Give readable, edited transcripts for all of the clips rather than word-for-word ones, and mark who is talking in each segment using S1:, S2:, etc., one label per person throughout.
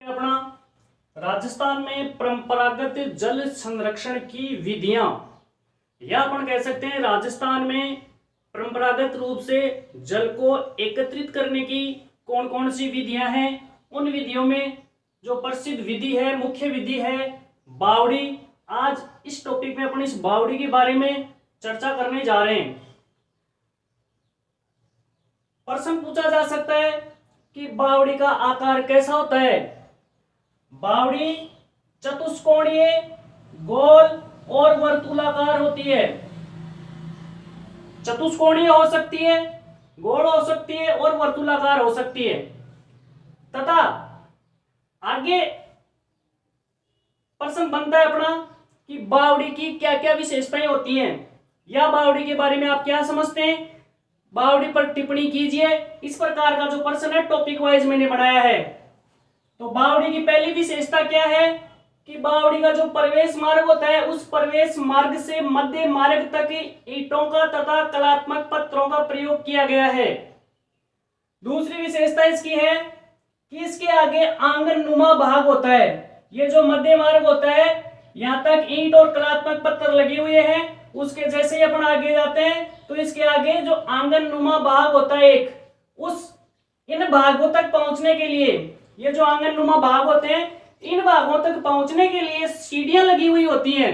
S1: अपना राजस्थान में परंपरागत जल संरक्षण की विधियां, या अपन कह सकते हैं राजस्थान में परंपरागत रूप से जल को एकत्रित करने की कौन कौन सी विधियां हैं। उन विधियों में जो प्रसिद्ध विधि है, मुख्य विधि है बावड़ी। आज इस टॉपिक में अपन इस बावड़ी के बारे में चर्चा करने जा रहे हैं। प्रश्न पूछा जा सकता है कि बावड़ी का आकार कैसा होता है। बावड़ी चतुष्कोणीय, गोल और वर्तुलाकार होती है। चतुष्कोणीय हो सकती है, गोल हो सकती है और वर्तुलाकार हो सकती है। तथा आगे प्रश्न बनता है अपना कि बावड़ी की क्या क्या विशेषताएं होती हैं, या बावड़ी के बारे में आप क्या समझते हैं, बावड़ी पर टिप्पणी कीजिए। इस प्रकार का जो प्रश्न है टॉपिक वाइज मैंने बनाया है। तो बावड़ी की पहली विशेषता क्या है कि बावड़ी का जो प्रवेश मार्ग होता है उस प्रवेश मार्ग से मध्य मार्ग तक ईंटों का तथा कलात्मक पत्थरों का प्रयोग किया गया है। दूसरी विशेषता इसकी है कि इसके आगे आंगननुमा भाग होता है। ये जो मध्य मार्ग होता है यहाँ तक ईंट और कलात्मक पत्थर लगे हुए हैं, उसके जैसे ही अपन आगे जाते हैं तो इसके आगे जो आंगननुमा भाग होता है एक, उस इन भागों तक पहुंचने के लिए, ये जो आंगननुमा भाग होते हैं इन भागों तक पहुंचने के लिए सीढ़ियां लगी हुई होती हैं।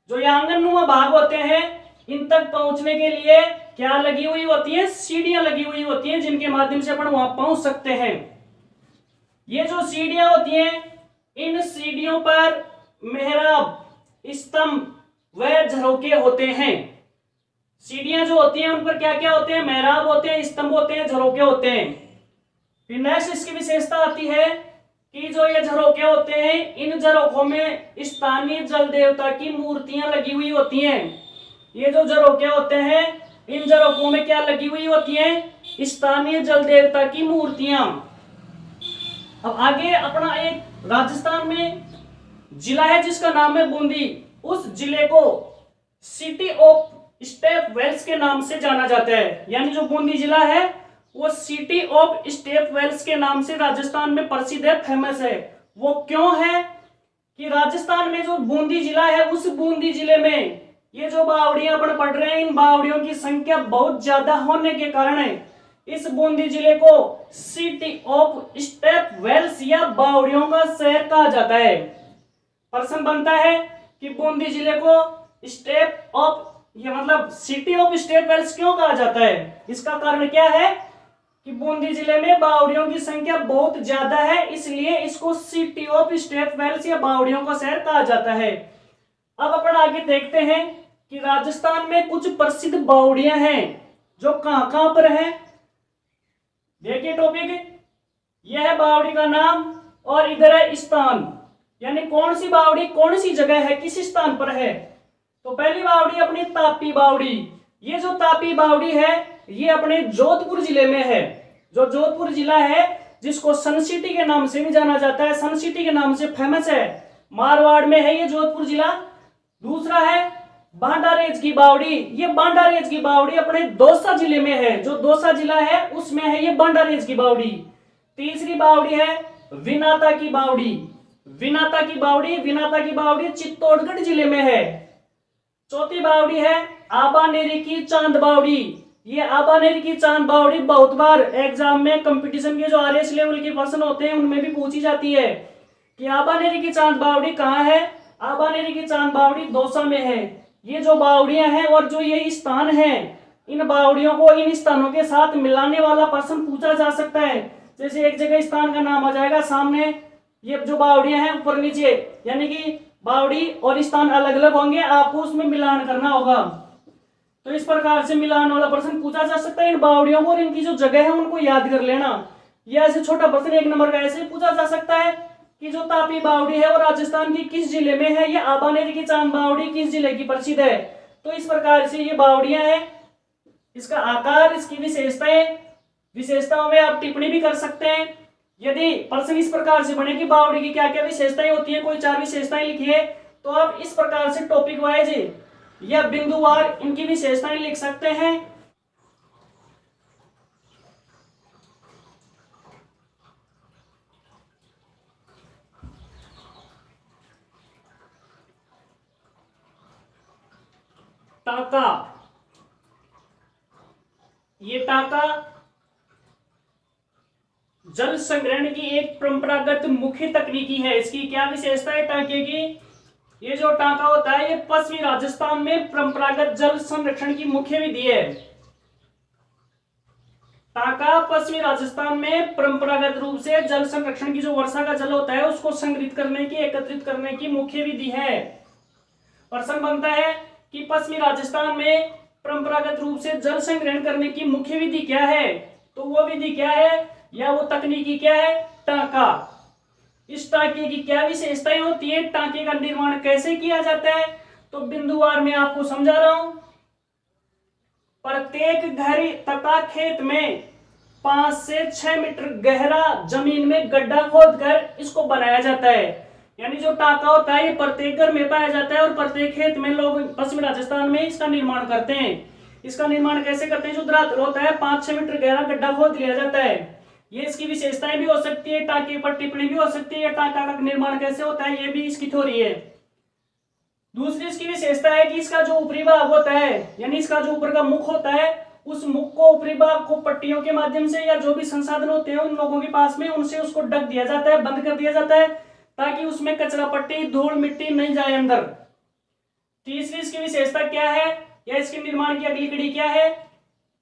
S1: जो ये आंगननुमा भाग होते हैं इन तक पहुंचने के लिए क्या लगी हुई होती है, सीढ़ियां लगी हुई होती हैं, जिनके माध्यम से अपन वहां पहुंच सकते हैं। ये जो सीढ़ियां होती हैं इन सीढ़ियों पर मेहराब, स्तंभ व झरोके होते हैं। सीढ़ियां जो होती हैं उन पर क्या क्या होते हैं, मेहराब होते हैं, स्तंभ होते हैं, झरोके होते हैं। फिर नेक्स्ट इसकी विशेषता आती है कि जो ये झरोके होते हैं इन झरोकों में स्थानीय जल देवता की मूर्तियां लगी हुई होती हैं। ये जो झरोके होते हैं इन झरोकों में क्या लगी हुई होती हैं, स्थानीय जल देवता की मूर्तियां। अब आगे अपना एक राजस्थान में जिला है जिसका नाम है बूंदी। उस जिले को सिटी ऑफ स्टेप वेल्स के नाम से जाना जाता है। यानी जो बूंदी जिला है वो सिटी ऑफ स्टेप वेल्स के नाम से राजस्थान में प्रसिद्ध है, फेमस है। वो क्यों है कि राजस्थान में जो बूंदी जिला है उस बूंदी जिले में ये जो बावड़ियां अपन पढ़ रहे हैं इन बावड़ियों की संख्या बहुत ज्यादा होने के कारण इस बूंदी जिले को सिटी ऑफ स्टेप वेल्स या बावड़ियों का शहर कहा जाता है। प्रश्न बनता है कि बूंदी जिले को स्टेप ऑफ, ये मतलब सिटी ऑफ स्टेप वेल्स क्यों कहा जाता है। इसका कारण क्या है कि बूंदी जिले में बावड़ियों की संख्या बहुत ज्यादा है, इसलिए इसको सिटी ऑफ स्टेप वेल्स या बावड़ियों का शहर कहा जाता है। अब अपन आगे देखते हैं कि राजस्थान में कुछ प्रसिद्ध बावड़ियां हैं जो कहां कहां पर हैं। देखिए टॉपिक, यह है बावड़ी का नाम और इधर है स्थान, यानी कौन सी बावड़ी कौन सी जगह है, किस स्थान पर है। तो पहली बावड़ी अपनी तापी बावड़ी। ये जो तापी बावड़ी है ये अपने जोधपुर जिले में है। जो जोधपुर जिला है जिसको सन सिटी के नाम से भी जाना जाता है, सन सिटी के नाम से फेमस है, मारवाड़ में है ये जोधपुर जिला। दूसरा है बांडारेज की बावड़ी। ये बांडारेज की बावड़ी अपने दौसा जिले में है, जो दौसा जिला है उसमें है ये बांडारेज की बावड़ी। तीसरी बावड़ी है विनाता की बावड़ी। विनाता की बावड़ी चित्तौड़गढ़ जिले में है। चौथी बावड़ी है आबानेरी की चांद बावड़ी। ये आबानेरी की चांद बावड़ी बहुत बार एग्जाम में कंपटीशन के जो आरएस लेवल के क्वेश्चन होते हैं उनमें भी पूछी जाती है कि आबानेरी की चांद बावड़ी कहाँ है। आबानेरी की चांद बावड़ी दौसा में है। ये जो बावड़ियां हैं और जो ये स्थान है इन बावड़ियों को इन स्थानों के साथ मिलाने वाला प्रश्न पूछा जा सकता है। जैसे एक जगह स्थान का नाम आ जाएगा, सामने ये जो बावड़ियां हैं ऊपर नीचे, यानी कि बावड़ी और स्थान अलग अलग होंगे, आपको उसमें मिलान करना होगा। तो इस प्रकार से मिलान वाला प्रश्न पूछा जा सकता है। इन बावड़ियों को और इनकी जो जगह है उनको याद कर लेना। यह ऐसे छोटा प्रश्न 1 नंबर का ऐसे पूछा जा सकता है कि जो तापी बावड़ी है वो राजस्थान की किस जिले में है, या आबानेरी की चांद बावड़ी किस जिले की प्रसिद्ध है। तो इस प्रकार से ये बावड़ियां हैं, इसका आकार, इसकी विशेषताओं में आप टिप्पणी भी कर सकते हैं। यदि प्रश्न इस प्रकार से बने कि बावड़ी की क्या क्या विशेषताएं होती है, कोई 4 विशेषताएं लिखिए, तो आप इस प्रकार से टॉपिक वाइज या बिंदुवार इनकी विशेषताएं लिख सकते हैं। टाका, ये टाका जल संग्रहण की एक परंपरागत मुख्य तकनीकी है। इसकी क्या विशेषता है टाके की? ये जो टाका होता है ये पश्चिमी राजस्थान में परंपरागत जल संरक्षण की मुख्य विधि है। टाका पश्चिमी राजस्थान में परंपरागत रूप से जल संरक्षण की जो वर्षा का जल होता है उसको संग्रहित करने की, एकत्रित करने की मुख्य विधि है। प्रश्न बनता है कि पश्चिमी राजस्थान में परंपरागत रूप से जल संग्रहण करने की मुख्य विधि क्या है? तो वो विधि क्या है या वो तकनीकी क्या है? टाका। इस टाके की क्या विशेषताएं होती है? टाके का निर्माण कैसे किया जाता है? तो बिंदुवार में आपको समझा रहा हूं। प्रत्येक घर तथा खेत में 5 से 6 मीटर गहरा जमीन में गड्ढा खोदकर इसको बनाया जाता है। यानी जो टाका होता है ये प्रत्येक घर में पाया जाता है और प्रत्येक खेत में लोग पश्चिमी राजस्थान में इसका निर्माण करते हैं। इसका निर्माण कैसे करते हैं? जो धरातल होता है 5-6 मीटर गहरा गड्ढा खोद लिया जाता है। ये इसकी विशेषताएं भी हो सकती है, टाके पर टिप्पणी भी हो सकती है। टाका का निर्माण कैसे होता है ये भी इसकी थ्योरी है। दूसरी इसकी विशेषता है कि इसका जो ऊपरी भाग होता है यानी इसका जो ऊपर का मुख होता है उस मुख को, ऊपरी भाग को पट्टियों के माध्यम से या जो भी संसाधन होते हैं उन लोगों के पास में उनसे उसको ढक दिया जाता है, बंद कर दिया जाता है ताकि उसमें कचरा पट्टी, धूल मिट्टी नहीं जाए अंदर। तीसरी इसकी विशेषता क्या है या इसके निर्माण की अगली कड़ी क्या है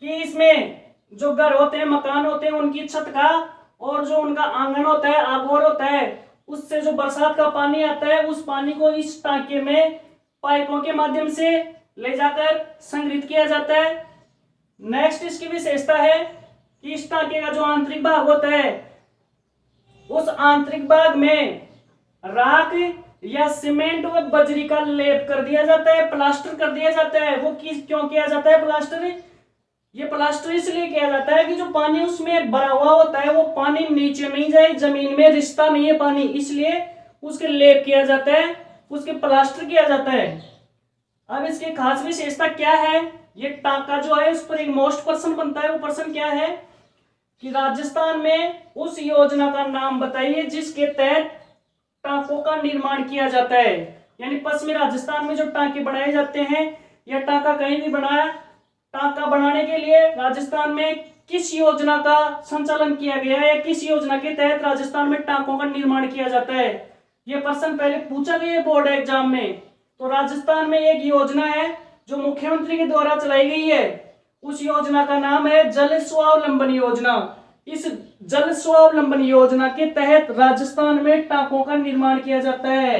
S1: कि इसमें जो घर होते हैं, मकान होते हैं, उनकी छत का और जो उनका आंगन होता है, आगोर होता है, उससे जो बरसात का पानी आता है उस पानी को इस टाके में पाइपों के माध्यम से ले जाकर संग्रहित किया जाता है। नेक्स्ट इसकी विशेषता है कि इस टाके का जो आंतरिक भाग होता है उस आंतरिक भाग में राख या सीमेंट व बजरी का लेप कर दिया जाता है, प्लास्टर कर दिया जाता है। वो क्यों किया जाता है प्लास्टर? ये प्लास्टर इसलिए किया जाता है कि जो पानी उसमें भरा हुआ होता है वो पानी नीचे नहीं जाए, जमीन में रिश्ता नहीं है पानी, इसलिए उसके लेप किया जाता है, उसके प्लास्टर किया जाता है। अब इसकी खास विशेषता क्या है? ये टाका जो है उस पर एक मोस्ट प्रश्न बनता है। वो प्रश्न क्या है कि राजस्थान में उस योजना का नाम बताइए जिसके तहत टाकों का निर्माण किया जाता है। यानी पश्चिमी राजस्थान में जो टाके बनाए जाते हैं या टाका कहीं भी बनाया, टाका बनाने के लिए राजस्थान में किस योजना का संचालन किया गया है या किस योजना के तहत राजस्थान में टाकों का निर्माण किया जाता है? यह प्रश्न पहले पूछा गया है बोर्ड एग्जाम में। तो राजस्थान में एक योजना है जो मुख्यमंत्री के द्वारा चलाई गई है, उस योजना का नाम है जल स्वावलंबन योजना। इस जल स्वावलंबन योजना के तहत राजस्थान में टाकों का निर्माण किया जाता है।